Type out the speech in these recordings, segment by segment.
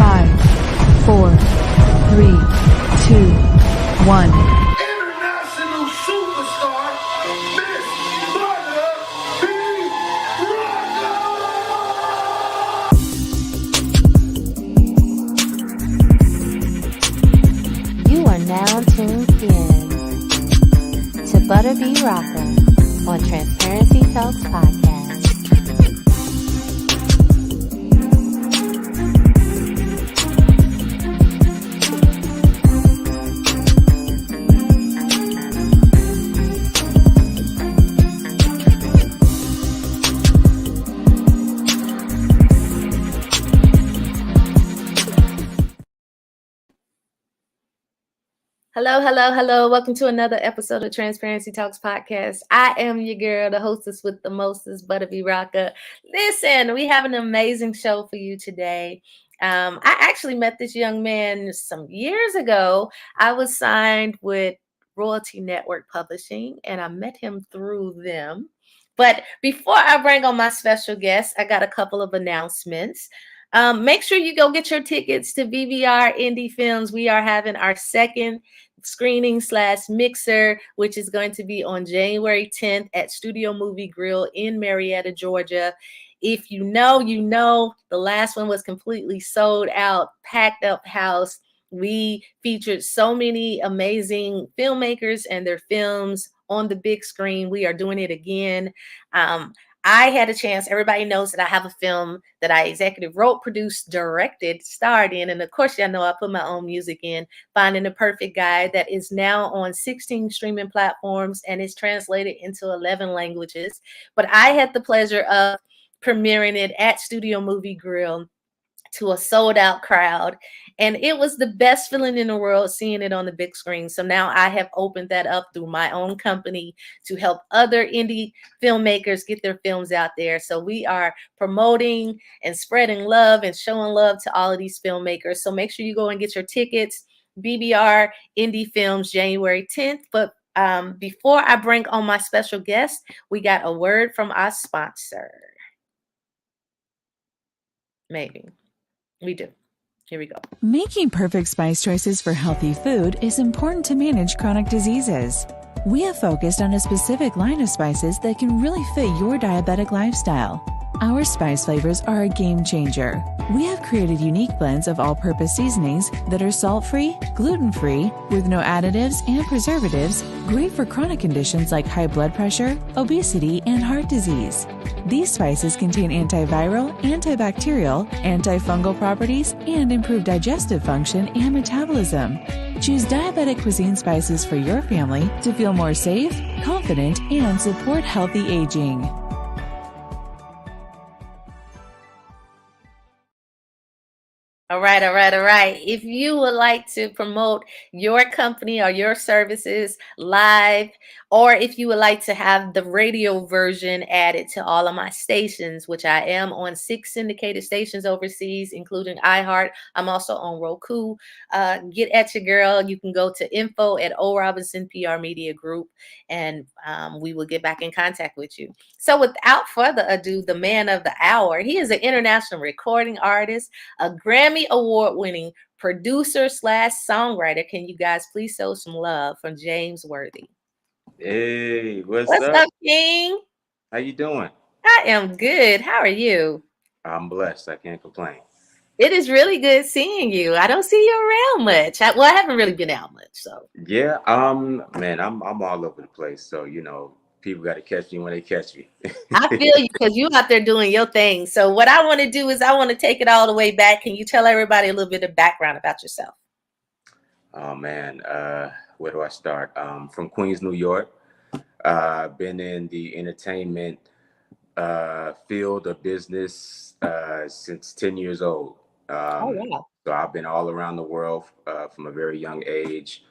5, 4, 3, 2, 1. International superstar, Miss Butter B. Rocker. You are now tuned in to Butter B. Rocker on Transparency Talks Podcast. Hello, hello, hello. Welcome to another episode of Transparency Talks Podcast. I am your girl, the hostess with the mostest, Butter B. Rocker. Listen, we have an amazing show for you today. I actually met this young man some years ago. I was signed with Royalty Network Publishing, and I met him through them. But before I bring on my special guest, I got a couple of announcements. Make sure you go get your tickets to BBR Indie Films. We are having our second screening / mixer, which is going to be on January 10th at Studio Movie Grill in Marietta, Georgia. If you know, you know, the last one was completely sold out, packed up house. We featured so many amazing filmmakers and their films on the big screen. We are doing it again. I had a chance. Everybody knows that I have a film that I executive wrote, produced, directed, starred in. And of course, y'all know I put my own music in, Finding the Perfect Guy, that is now on 16 streaming platforms and is translated into 11 languages. But I had the pleasure of premiering it at Studio Movie Grill to a sold out crowd. And it was the best feeling in the world seeing it on the big screen. So now I have opened that up through my own company to help other indie filmmakers get their films out there. So we are promoting and spreading love and showing love to all of these filmmakers. So make sure you go and get your tickets. BBR Indie Films, January 10th. But before I bring on my special guest, we got a word from our sponsor. Maybe. We do. Here we go. Making perfect spice choices for healthy food is important to manage chronic diseases. We have focused on a specific line of spices that can really fit your diabetic lifestyle. Our spice flavors are a game changer. We have created unique blends of all-purpose seasonings that are salt-free, gluten-free, with no additives and preservatives, great for chronic conditions like high blood pressure, obesity, and heart disease. These spices contain antiviral, antibacterial, antifungal properties, and improve digestive function and metabolism. Choose diabetic cuisine spices for your family to feel more safe, confident, and support healthy aging. All right. If you would like to promote your company or your services live, or if you would like to have the radio version added to all of my stations, which I am on 6 syndicated stations overseas, including iHeart. I'm also on Roku. Get at your girl. You can go to info@O.Robinson PR Media Group, and we will get back in contact with you. So without further ado, the man of the hour, he is an international recording artist, a Grammy Award-winning producer / songwriter. Can you guys please show some love from James Worthy? Hey, what's What's up? up, King? How you doing? I am good. How are you? I'm blessed. I can't complain. It is really good seeing you. I don't see you around much. I haven't really been out much, so. Yeah, man, I'm all over the place. So, you know, people got to catch me when they catch me. I feel you because you out there doing your thing. So what I want to do is I want to take it all the way back. Can you tell everybody a little bit of background about yourself? Oh man, where do I start? From Queens, New York. Been in the entertainment field of business since 10 years old. Wow. So I've been all around the world from a very young age.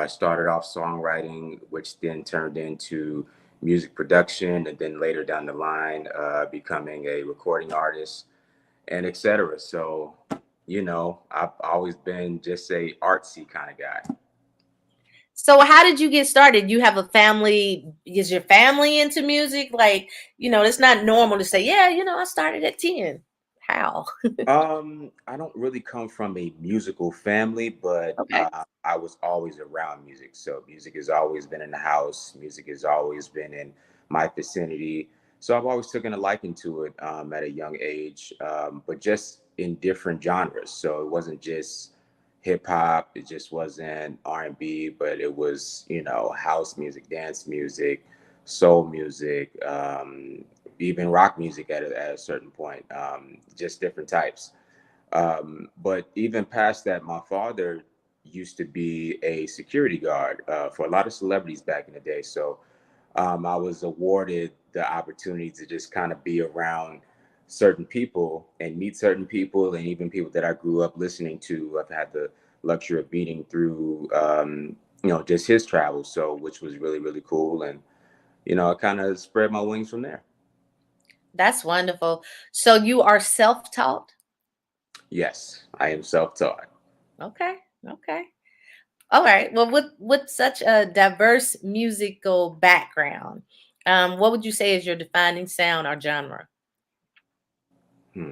Started off songwriting, which then turned into music production, and then later down the line, becoming a recording artist, and etc. So, you know, I've always been just a artsy kind of guy. So how did you get started? You have a family. Is your family into music? Like, you know, it's not normal to say, yeah, you know, I started at 10. How? I don't really come from a musical family, but Okay. I was always around music. So music has always been in the house. Music has always been in my vicinity. So I've always taken a liking to it at a young age, but just in different genres. So it wasn't just hip hop. It just wasn't R&B, but it was, house music, dance music, soul music, even rock music at a certain point, just different types. But even past that, my father used to be a security guard for a lot of celebrities back in the day. So I was awarded the opportunity to just kind of be around certain people and meet certain people, and even people that I grew up listening to. I've had the luxury of meeting through, just his travels. So, which was really, really cool. And, I kind of spread my wings from there. That's wonderful. So you are self-taught? Yes, I am self-taught. Okay. Okay. All right. Well, with such a diverse musical background, what would you say is your defining sound or genre? Hmm.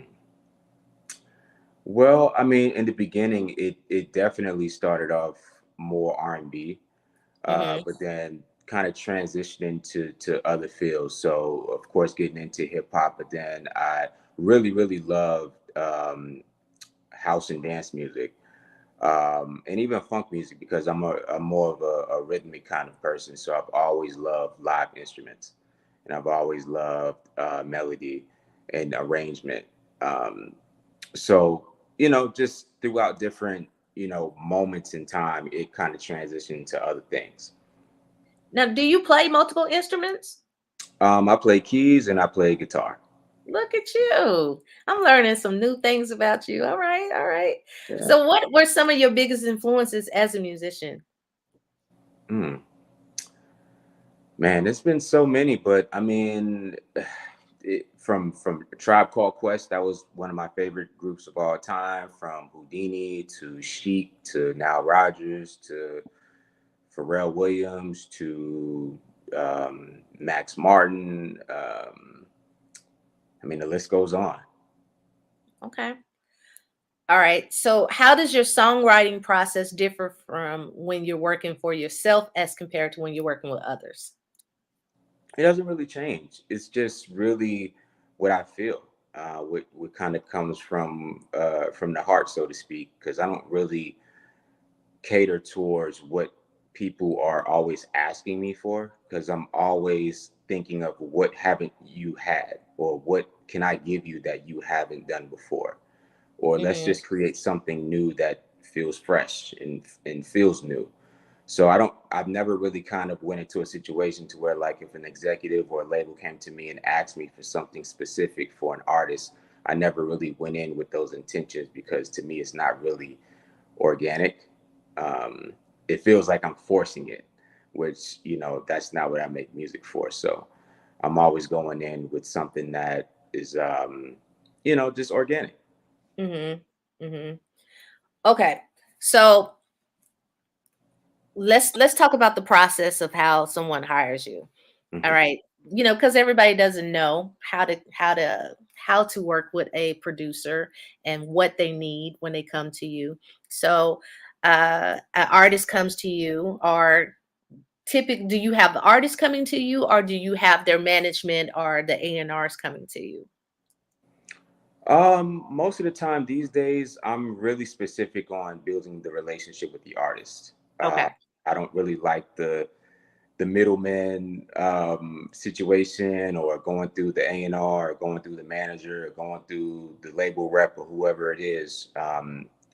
Well, I mean, in the beginning, it definitely started off more R&B, Hmm. but then kind of transitioned into other fields. So, of course, getting into hip hop, but then I really, really loved house and dance music, and even funk music because I'm more of a rhythmic kind of person. So I've always loved live instruments, and I've always loved melody and arrangement. Um, so just throughout different moments in time, it kind of transitioned to other things. Now, do you play multiple instruments? I play keys and I play guitar. Look at you. I'm learning some new things about you. All right. All right. Yeah. So, what were some of your biggest influences as a musician? Mm. Man, there's been so many, but I mean, from Tribe Called Quest, that was one of my favorite groups of all time. From Houdini to Chic to Nile Rodgers to Pharrell Williams to Max Martin. I mean, the list goes on. Okay. All right. So, how does your songwriting process differ from when you're working for yourself as compared to when you're working with others? It doesn't really change. It's just really what I feel. What kind of comes from the heart, so to speak, because I don't really cater towards what people are always asking me for, because I'm always thinking of what haven't you had, or what can I give you that you haven't done before, or let's Hmm. just create something new that feels fresh and feels new. So I've never really kind of went into a situation to where, like, if an executive or a label came to me and asked me for something specific for an artist, I never really went in with those intentions, because to me it's not really organic. um, it feels like I'm forcing it, which that's not what I make music for. So I'm always going in with something that is just organic. Hmm. Hmm. Okay. So, let's talk about the process of how someone hires you. All Hmm. right. Because everybody doesn't know how to work with a producer and what they need when they come to you. So, an artist comes to you, or do you have the artist coming to you, or do you have their management or the A&Rs coming to you? Most of the time these days, I'm really specific on building the relationship with the artist. Okay. I don't really like the middleman situation, or going through the A&R, or going through the manager, or going through the label rep, or whoever it is.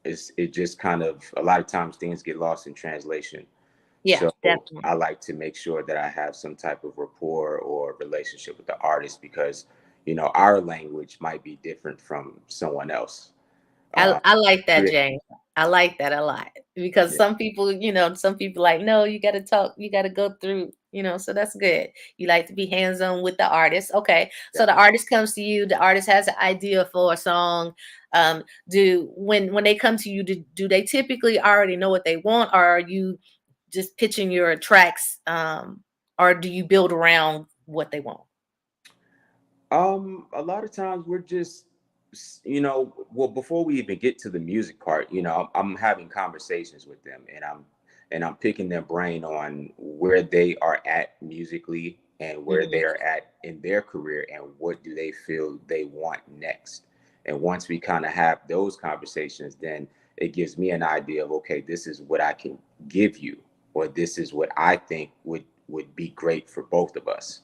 It just kind of, a lot of times things get lost in translation. Yeah, So I definitely. like to make sure that I have some type of rapport or relationship with the artist, because our language might be different from someone else. Uh, I like that, create, James. I like that a lot, because yeah, some people like, no, you got to talk, you got to go through, so that's good. You like to be hands on with the artist. Okay. So the definitely. artist comes to you, the artist has an idea for a song. Do when they come to you, do they typically already know what they want, or are you just pitching your tracks, or do you build around what they want? A lot of times well, before we even get to the music part, I'm having conversations with them, and I'm picking their brain on where they are at musically and where Hmm. they are at in their career and what do they feel they want next. And once we kind of have those conversations, then it gives me an idea of, okay, this is what I can give you, or this is what I think would be great for both of us.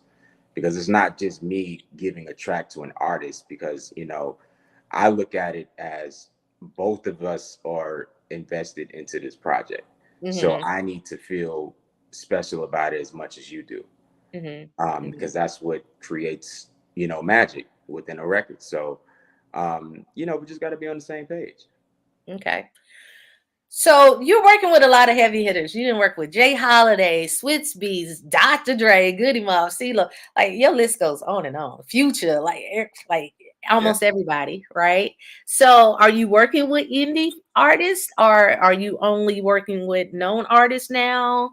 Because it's not just me giving a track to an artist, because I look at it as both of us are invested into this project. So Hmm. I need to feel special about it as much as you do, Hmm. because that's what creates, magic within a record. So, we just got to be on the same page. Okay. So you're working with a lot of heavy hitters. You didn't work with Jay Holiday, Switz Beats, Dr. Dre, Goody Mob, CeeLo. Like your list goes on and on. Future, like Yeah. almost everybody, right? So are you working with indie artists, or are you only working with known artists now?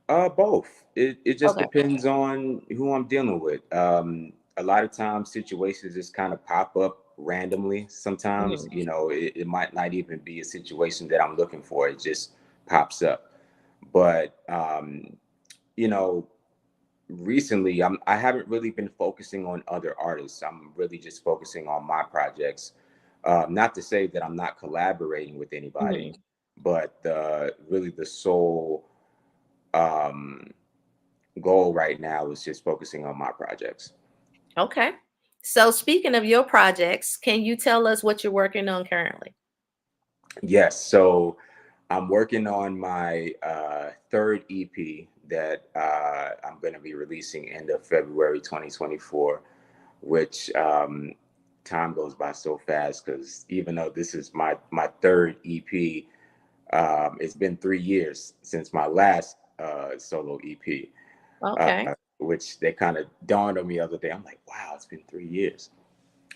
Both. It just Okay. depends on who I'm dealing with. A lot of times situations just kind of pop up randomly. Sometimes, Hmm. it might not even be a situation that I'm looking for. It just pops up. But you know, recently I haven't really been focusing on other artists. I'm really just focusing on my projects. Not to say that I'm not collaborating with anybody, Hmm. but really the sole um goal right now is just focusing on my projects. Okay. So speaking of your projects, can you tell us what you're working on currently? Yes, so I'm working on my third EP that I'm going to be releasing end of February 2024, which time goes by so fast because even though this is my third EP, it's been 3 years since my last solo EP, Okay. which they kind of dawned on me the other day. I'm like, wow, it's been 3 years.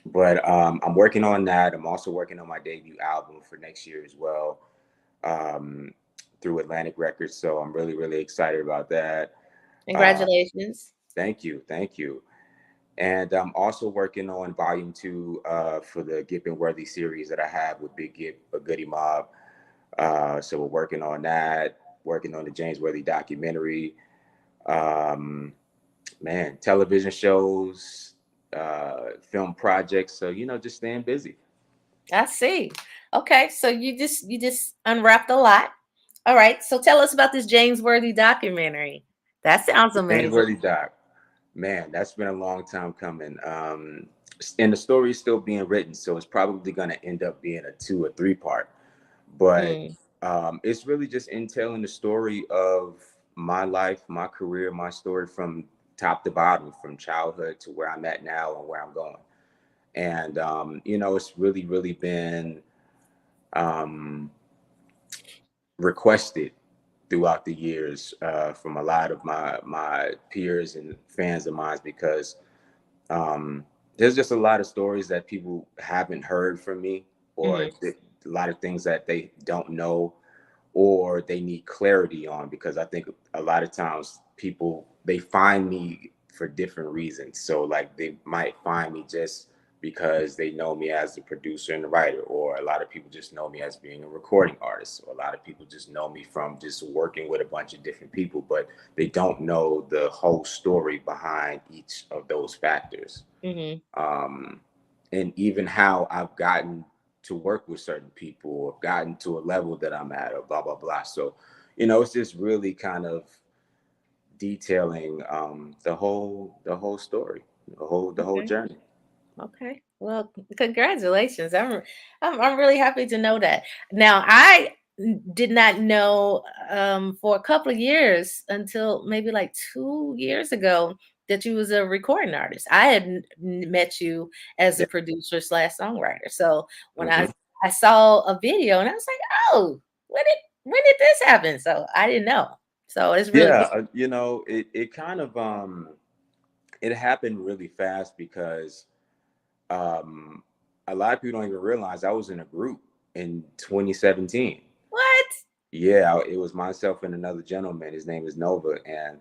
But I'm working on that. I'm also working on my debut album for next year as well, um, through Atlantic Records. So I'm really, really excited about that. Uh, Congratulations. thank you, thank you. And I'm also working on Volume 2 for the Gip and Worthy series that I have with Big Gip, a Goody Mob. So we're working on that. Working on the James Worthy documentary. Um, Man, television shows, film projects. So just staying busy. I see. Okay, so you just unwrapped a lot. All right, so tell us about this James Worthy documentary. That sounds The James amazing. Worthy doc, man, that's been a long time coming. And the story is still being written, so it's probably going to end up being a 2 or 3 part. But Mm, it's really just in telling the story of my life, my career, my story from top to bottom, from childhood to where I'm at now and where I'm going. And it's really, really been um, requested throughout the years from a lot of my peers and fans of mine, because there's just a lot of stories that people haven't heard from me, or mhm, a lot of things that they don't know or they need clarity on, because I think a lot of times people, they find me for different reasons. So like they might find me just because they know me as the producer and the writer, or a lot of people just know me as being a recording artist, or a lot of people just know me from just working with a bunch of different people, but they don't know the whole story behind each of those factors. mhm. um, and even how I've gotten to work with certain people, or gotten to a level that I'm at, or blah blah blah. So, it's just really kind of detailing the whole story, the whole Okay. journey. Okay. Well, congratulations. I'm really happy to know that. Now, I did not know for a couple of years, until maybe like 2 years ago, that you was a recording artist. I had met you as a Yeah. producer slash songwriter. So when I Hmm. I saw a video and I was like, "Oh, when did this happen?" So I didn't know. So it's really Yeah. cool. It kind of it happened really fast because um, a lot of people don't even realize I was in a group in 2017. What? Yeah, it was myself and another gentleman. His name is Nova, and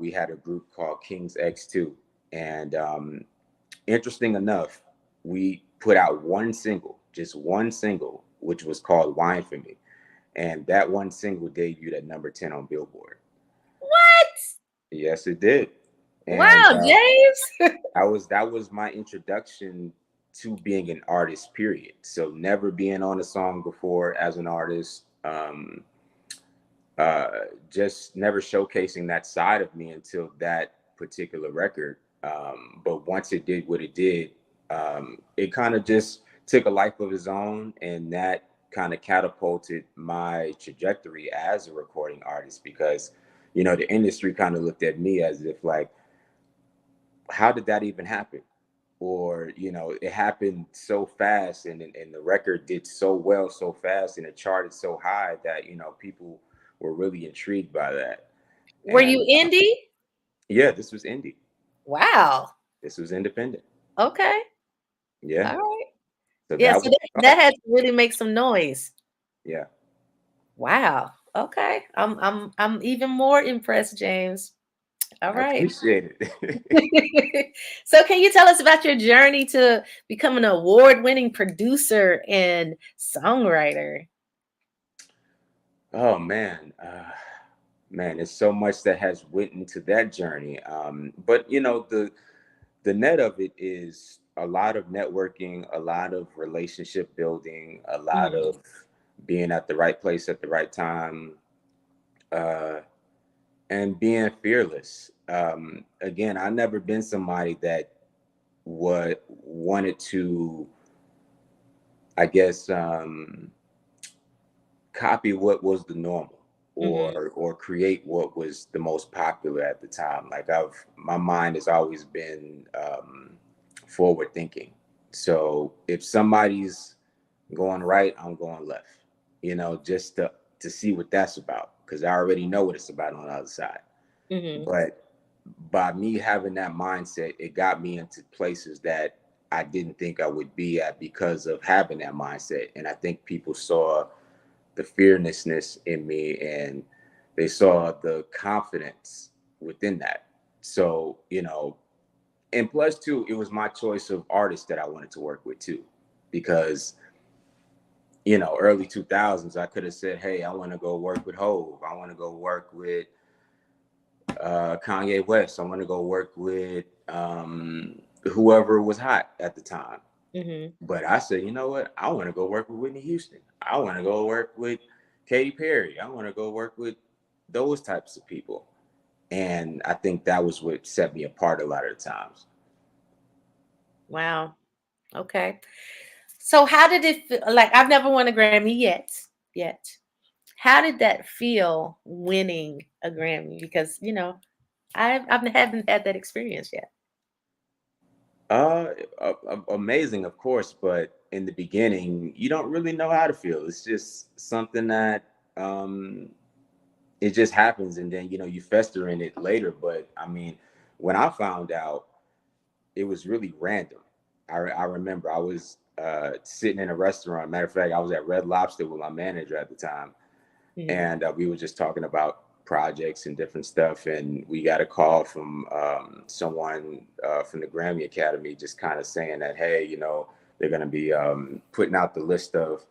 we had a group called Kings X2. And interesting enough, we put out one single, just one single, which was called Wine for Me. And that one single debuted at number 10 on Billboard. What? Yes, it did. And Wow, James. that was my introduction to being an artist, period. So never being on a song before as an artist, just never showcasing that side of me until that particular record. But once it did what it did, it kind of just took a life of its own, and that kind of catapulted my trajectory as a recording artist, because the industry kind of looked at me as if like, how did that even happen? Or it happened so fast, and the record did so well so fast, and it charted so high that people were really intrigued by that. Were And you indie? yeah, this was indie. Wow. This was independent. Okay. Yeah. All right. So Yeah, that so was that had to really make some noise. yeah. Wow. Okay. I'm even more impressed, James. All I right. appreciate it. So can you tell us about your journey to become an award-winning producer and songwriter? Oh man. Man, there's so much that has went into that journey. But the net of it is a lot of networking, a lot of relationship building, a lot Mhm. of being at the right place at the right time, uh, and being fearless. Again, I've never been somebody that wanted to, I guess, copy what was the normal, Mhm. or create what was the most popular at the time. Like my mind has always been forward thinking. So if somebody's going right, I'm going left, just to see what that's about, because I already know what it's about on the other side. Mhm. But by me having that mindset, it got me into places that I didn't think I would be at because of having that mindset. And I think people saw the fearlessness in me, and they saw the confidence within that. So, and plus too, it was my choice of artists that I wanted to work with too, because early 2000s, I could have said, hey, I want to go work with Hove, I want to go work with Kanye West, I want to go work with whoever was hot at the time. Mhm. But I said, you know what? I want to go work with Whitney Houston. I want to go work with Katy Perry. I want to go work with those types of people. And I think that was what set me apart a lot of the times. Wow. Okay. So how did it feel? Like I've never won a Grammy yet. How did that feel winning a Grammy? Because I haven't had that experience yet. Uh, Amazing, of course, but in the beginning, you don't really know how to feel. It's just something that it just happens, and then you fester in it later. But I mean, when I found out, it was really random. I remember I was sitting in a restaurant. Matter of fact, I was at Red Lobster with my manager at the time, Mhm. and we were just talking about projects and different stuff. And we got a call from someone from the Grammy Academy, just kind of saying that, hey, they're going to be putting out the list of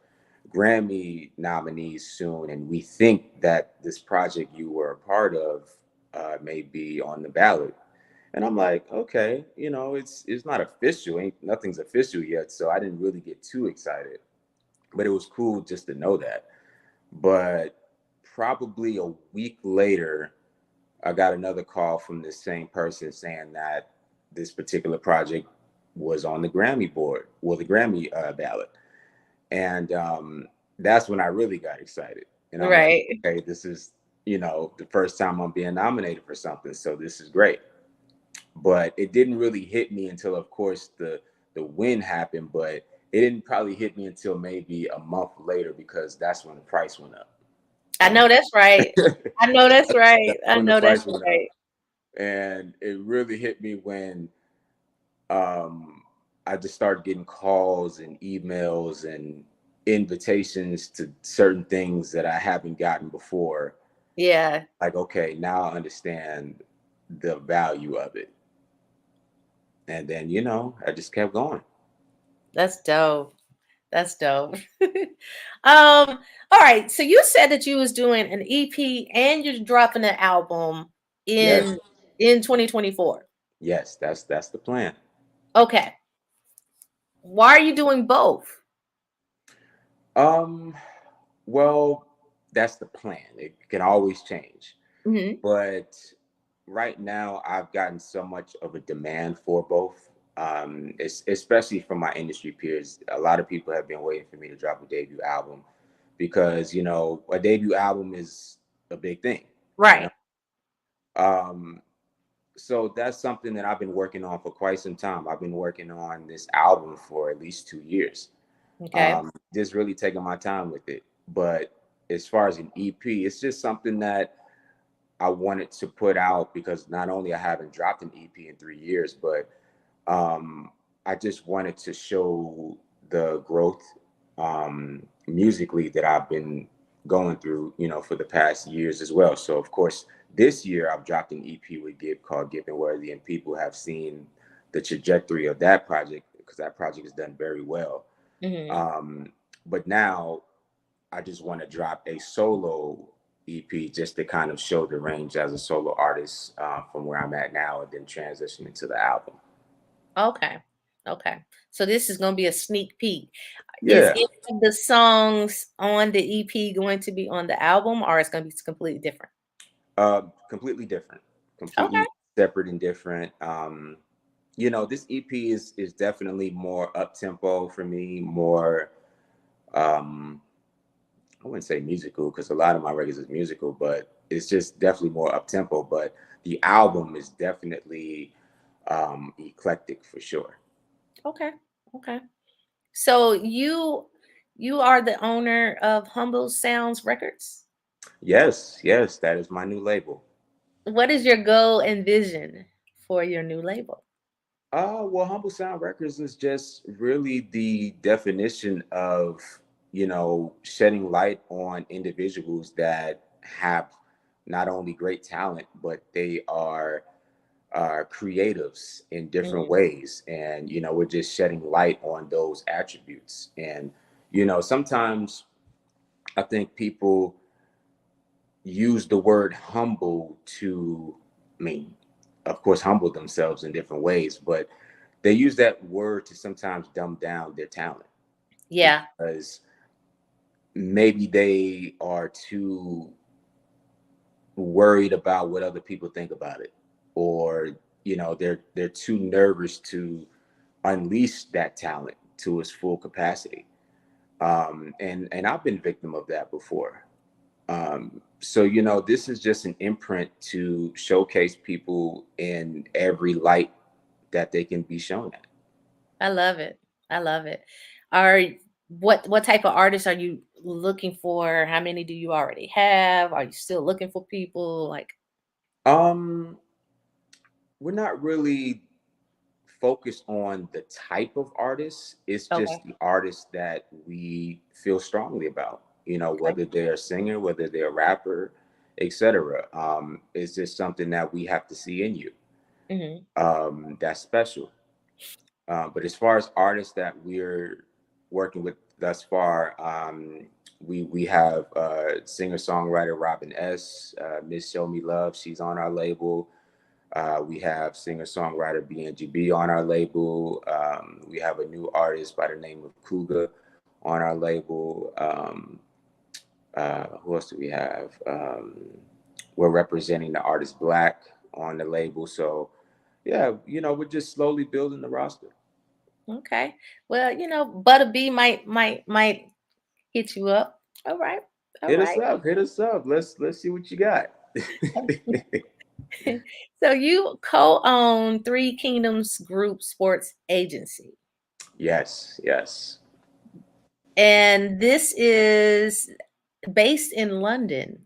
Grammy nominees soon, and we think that this project you were a part of may be on the ballot. And I'm like, okay, it's not official, ain't nothing's official yet, so I didn't really get too excited. But it was cool just to know that. But probably a week later, I got another call from the same person saying that this particular project was on the Grammy board, well, the Grammy ballot. And that's when I really got excited. And I'm like, Right. okay, this is, the first time I'm being nominated for something. So this is great. But it didn't really hit me until, of course, the win happened. But it didn't probably hit me until maybe a month later, because that's when the price went up. I know that's right. I know that's right. That's I when the know that's price went up. right. And it really hit me when um, I just started getting calls and emails and invitations to certain things that I haven't gotten before. Yeah. Like, okay, now I understand the value of it. And then, I just kept going. That's dope. That's dope. All right. So you said that you was doing an EP and you're dropping an album Yes, in 2024. yes, that's the plan. Okay. Why are you doing both? Um, well, that's the plan. It can always change. Hmm. But right now, I've gotten so much of a demand for both. Especially from my industry peers. A lot of people have been waiting for me to drop a debut album because, a debut album is a big thing, you know. Right. Um, so that's something that I've been working on for quite some time. I've been working on this album for at least 2 years. Okay. Just really taking my time with it. But as far as an EP, it's just something that I wanted to put out because not only I haven't dropped an EP in 3 years, but um, I just wanted to show the growth musically that I've been going through, for the past years as well. So of course, this year I've dropped an EP with Gibb called Given Worthy, and people have seen the trajectory of that project because that project has done very well. Hmm. Um, but now I just want to drop a solo EP just to kind of show the range as a solo artist from where I'm at now, and then transition into the album. Okay. Okay. So this is going to be a sneak peek. Is Yeah, any of the songs on the EP going to be on the album, or it's going to be completely different? completely different, Okay. completely separate and different. This EP is definitely more up tempo for me, more um, I wouldn't say musical because a lot of my records is musical, but it's just definitely more up tempo. But the album is definitely eclectic for sure. Okay. Okay. So you are the owner of Humble Sounds Records. Yes, yes, that is my new label. What is your goal and vision for your new label? Well, Humble Sound Records is just really the definition of, shedding light on individuals that have not only great talent, but they are creatives in different Mm, ways. And, we're just shedding light on those attributes. And, sometimes I think people use the word humble to, I mean, of course, humble themselves in different ways, but they use that word to sometimes dumb down their talent yeah. because maybe they are too worried about what other people think about it, or they're too nervous to unleash that talent to its full capacity. And I've been victim of that before. So this is just an imprint to showcase people in every light that they can be shown at. I love it. I love it. Are what type of artists are you looking for? How many do you already have? Are you still looking for people? Like, Um, we're not really focused on the type of artist. It's okay, just the artist that we feel strongly about. okay. Whether they're a singer, whether they're a rapper, etc. It's just something that we have to see in you. Hmm. That's special. But as far as artists that we're working with thus far, we have singer songwriter Robin S. Miss Show Me Love. She's on our label. We have singer songwriter BNGB on our label. We have a new artist by the name of Kuga on our label. Who else do we have? We're representing the artist Black on the label. So yeah, we're just slowly building the roster. Okay. Well, Butter B might hit you up. All right. All Hit us right. up. Hit us up. Let's see what you got. So you co-own Three Kingdoms Group Sports Agency. Yes, yes, And this is based in London.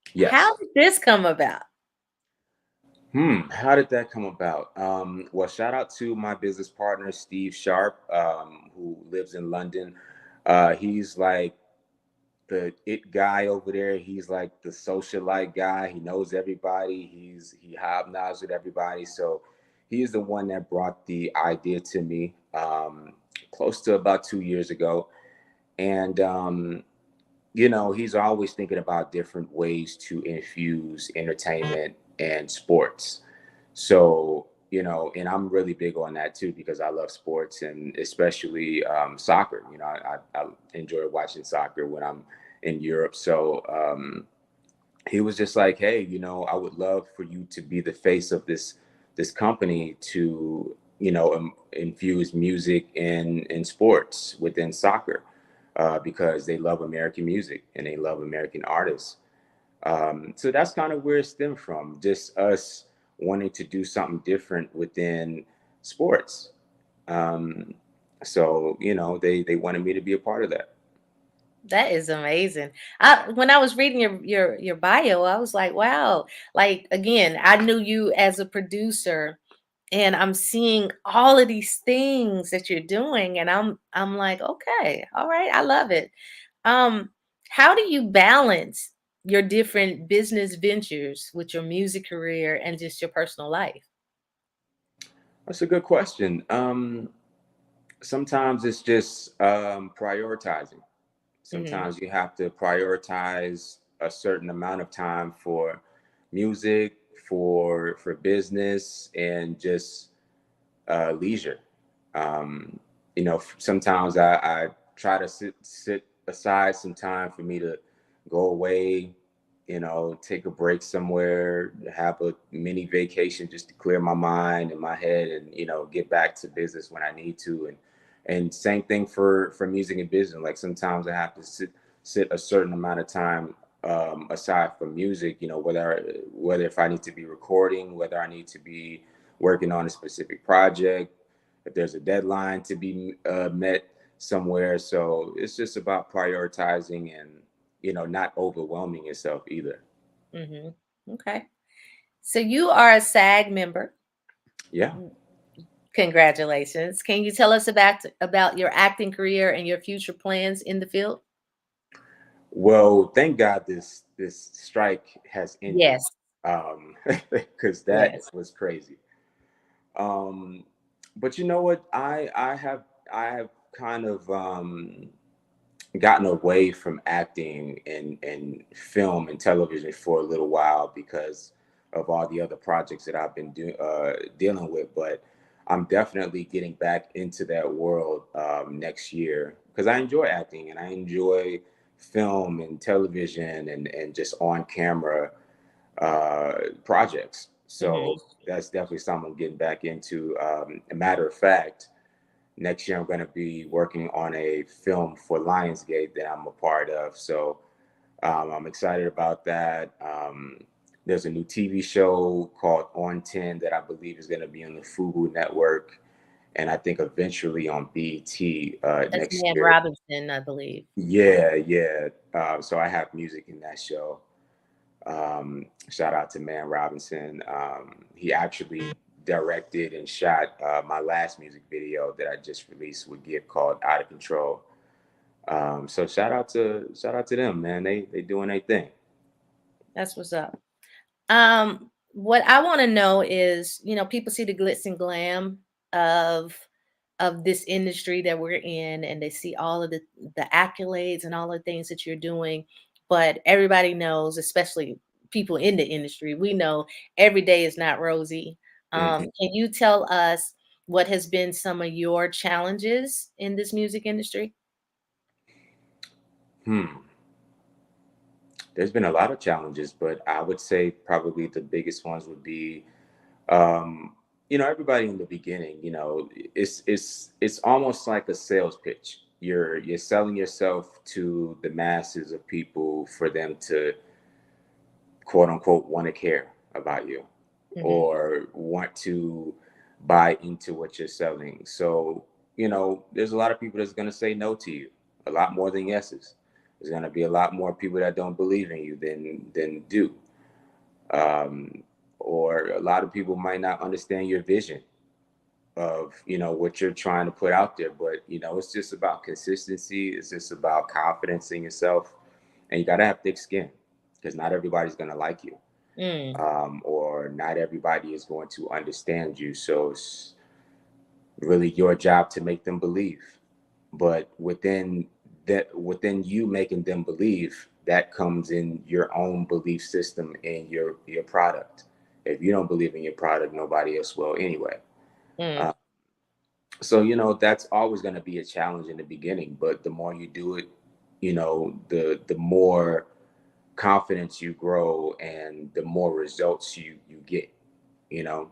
How yes. did this come about? How did that come about? Well, shout out to my business partner Steve Sharp, who lives in London. He's like the it guy over there. He's like the socialite guy. He knows everybody. He hobnobs with everybody. So he is the one that brought the idea to me. close to about 2 years ago. And, you know, he's always thinking about different ways to infuse entertainment and sports. So, you know, and I'm really big on that too, because I love sports, and especially soccer. You know, I enjoy watching soccer when I'm in Europe. So he was just like, hey, you know, I would love for you to be the face of this company to, you know, infuse music in sports within soccer, because they love American music and they love American artists. So that's kind of where it stemmed from, just us wanting to do something different within sports. Um, so, you know, they wanted me to be a part of that. That is amazing. When I was reading your bio, I was like, wow. Like again, I knew you as a producer, and I'm seeing all of these things that you're doing, and I'm like, okay, all right, I love it. Um, how do you balance your different business ventures with your music career and just your personal life? That's a good question. Sometimes it's just prioritizing. Hmm. Sometimes you have to prioritize a certain amount of time for music, for business, and just leisure. Um, you know, sometimes I try to sit aside some time for me to go away, you know, take a break somewhere, have a mini vacation just to clear my mind and my head, and you know, get back to business when I need to. And same thing for music and business. Like sometimes I have to sit a certain amount of time aside from music. You know, whether if I need to be recording, whether I need to be working on a specific project, if there's a deadline to be met somewhere. So it's just about prioritizing and, you know, not overwhelming yourself either. Hmm. Okay. So you are a SAG member. Yeah. Congratulations. Can you tell us about your acting career and your future plans in the field? Well, thank God this strike has ended, Yes. because that Yes. was crazy. Um, but you know what? I have kind of gotten away from acting and film and television for a little while because of all the other projects that I've been dealing with. But I'm definitely getting back into that world next year, because I enjoy acting and I enjoy film and television and just on camera projects. So Hmm. that's definitely something I'm getting back into. A matter of fact, next year I'm going to be working on a film for Lionsgate that I'm a part of. So I'm excited about that. There's a new TV show called On 10 that I believe is going to be on the Fubu network, and I think eventually on BET That's next Man year. Robinson, I believe. Yeah, yeah. So I have music in that show. Shout out to Man Robinson. He actually directed and shot my last music video that I just released with Gibb called Out of Control. So shout out to them, man. They doing their thing. That's what's up. What I want to know is, people see the glitz and glam of this industry that we're in, and they see all of the accolades and all the things that you're doing. But everybody knows, especially people in the industry, we know every day is not rosy. Mhm. Can you tell us what has been some of your challenges in this music industry? Hmm. There's been a lot of challenges, but I would say probably the biggest ones would be, um, you know, everybody in the beginning. You know, it's almost like a sales pitch. You're selling yourself to the masses of people for them to quote unquote want to care about you Hmm. or want to buy into what you're selling. So, you know, there's a lot of people that's going to say no to you, a lot more than yeses. There's going to be a lot more people that don't believe in you than do. Um, or a lot of people might not understand your vision of, you know, what you're trying to put out there. But, you know, it's just about consistency. It's just about confidence in yourself. And you got to have thick skin, because not everybody's going to like you, Mm. or not everybody is going to understand you. So it's really your job to make them believe. but within you making them believe, that comes in your own belief system in your product. If you don't believe in your product, nobody else will anyway. Mm, uh, so that's always going to be a challenge in the beginning, but the more you do it, the more confidence you grow and the more results you get, you know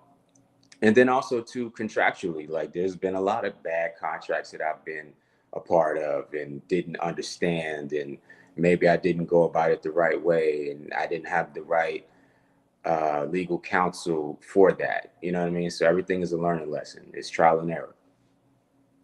and then also too, contractually, like there's been a lot of bad contracts that I've been a part of and didn't understand, and maybe I didn't go about it the right way, and I didn't have the right legal counsel for that. You know what I mean? So everything is a learning lesson. It's trial and error.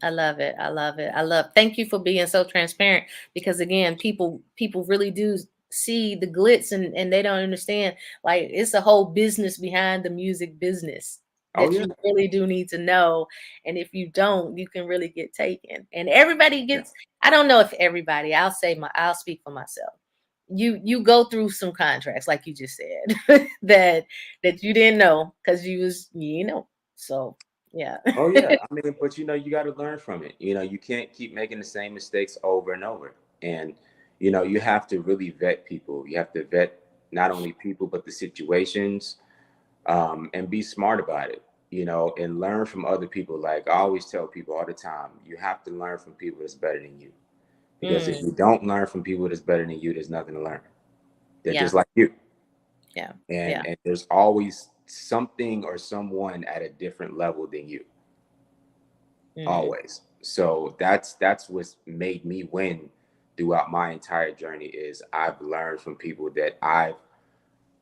I love it. I love it. Thank you for being so transparent, because again, people really do see the glitz, and they don't understand, like, it's a whole business behind the music business Oh that yeah. you really do need to know. And if you don't, you can really get taken. And everybody Yeah. gets, I don't know if everybody, I'll speak for myself. You go through some contracts, like you just said, that you didn't know because you know. So yeah. Oh yeah. I mean, but you got to learn from it. You can't keep making the same mistakes over and over. And you have to really vet people. You have to vet not only people but the situations, and be smart about it. And learn from other people. Like I always tell people all the time, you have to learn from people that's better than you. Because if Mm, you don't learn from people that's better than you, there's nothing to learn. They're yeah. just like you. Yeah. And Yeah. and there's always something or someone at a different level than you. Mm, Always. So that's what's made me win throughout my entire journey, is I've learned from people that I've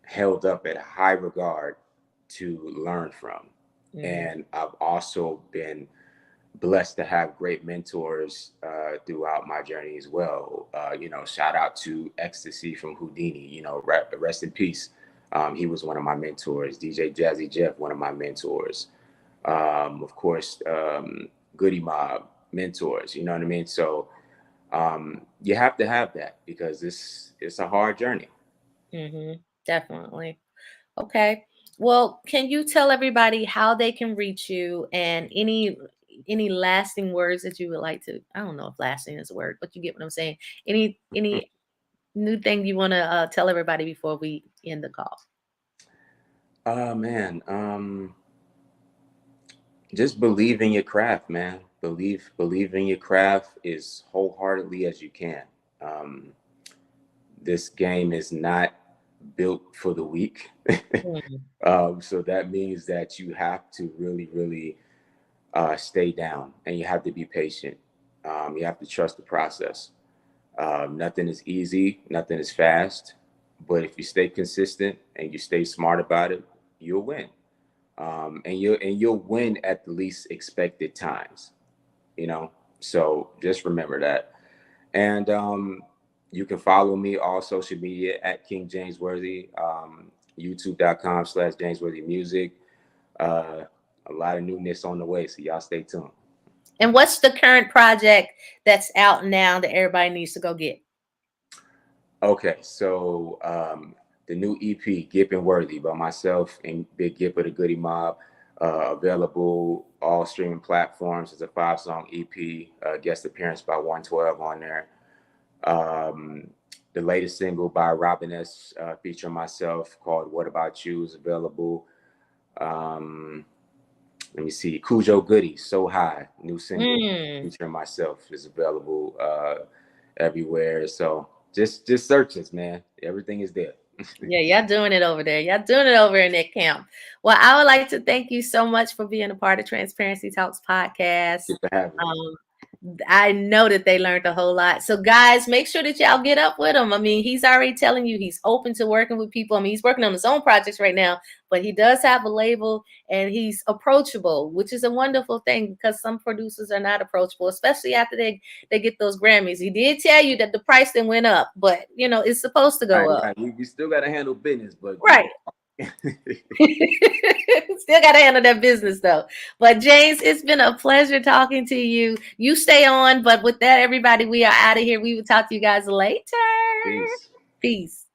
held up at high regard to learn from. mhm. And I've also been blessed to have great mentors throughout my journey as well. Shout out to Ecstasy from Houdini, rest in peace. He was one of my mentors. DJ Jazzy Jeff, one of my mentors. Of course, Goody Mob mentors, you know what I mean? So you have to have that, because it's a hard journey. Definitely. Okay. Well, can you tell everybody how they can reach you, and any lasting words that you would like to, I don't know if lasting is a word, but you get what I'm saying. Any new thing you want to tell everybody before we end the call? Man, just believe in your craft, man. Believe in your craft as wholeheartedly as you can. Um, this game is not built for the weak. Mm, So that means that you have to really, really stay down, and you have to be patient. You have to trust the process. Nothing is easy, nothing is fast, but if you stay consistent and you stay smart about it, you'll win. And you'll win at the least expected times. So just remember that. And you can follow me all social media at King James Worthy, youtube.com/James Worthy Music. Uh, a lot of newness on the way, so y'all stay tuned. And what's the current project that's out now that everybody needs to go get? Okay, so the new EP, Gippin' Worthy, by myself and Big Gip of the Goody Mob, available all streaming platforms. It's a 5-song EP, guest appearance by 112 on there. The latest single by Robin S., featuring myself, called What About You, is available. Um, Let me see, Cujo Goody, So High, new single Mm. featuring myself, is available everywhere. So just search us, man. Everything is there. Yeah, y'all doing it over there. Y'all doing it over in that camp. Well, I would like to thank you so much for being a part of Transparency Talks podcast. Good to have you. I know that they learned a whole lot. So, guys, make sure that y'all get up with him. I mean, he's already telling you he's open to working with people. I mean, he's working on his own projects right now, but he does have a label, and he's approachable, which is a wonderful thing, because some producers are not approachable, especially after they get those Grammys. He did tell you that the price then went up, but it's supposed to go Right, up. right. You still got to handle business, but Right. Still got to handle that business though. But James, it's been a pleasure talking to you. You stay on, but with that, everybody, we are out of here. We will talk to you guys later. Peace. Peace.